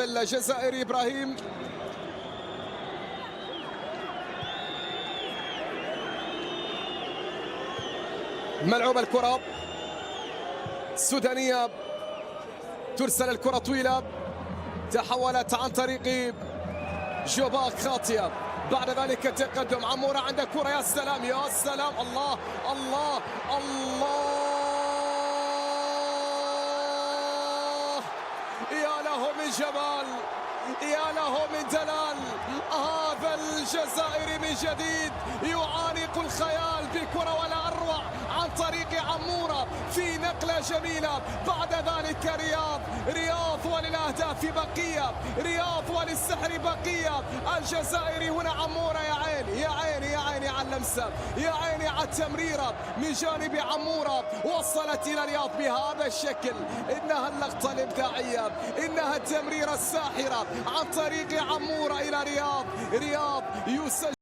الجزائري إبراهيم ملعوب الكرة السودانية، ترسل الكرة طويلة، تحولت عن طريق جوباك خاطئة. بعد ذلك تقدم عمورة عند كرة. يا سلام يا سلام، الله الله الله، يا له من جمال، يا له من دلال. هذا الجزائري من جديد يعانق الخيال بكرة ولا أروع عن طريق عمورة في نقلة جميلة. بعد ذلك رياض وللأهداف بقية، رياض وللسحر بقية. الجزائري هنا عمورة، يا عيني يا عيني يا عيني على اللمسة، يا عيني على التمريرة من جانب عمورة، وصلت إلى رياض بهذا الشكل. إنها اللقطة الإبداعية، إنها التمريرة الساحرة عن طريق عمورة إلى رياض يسجل.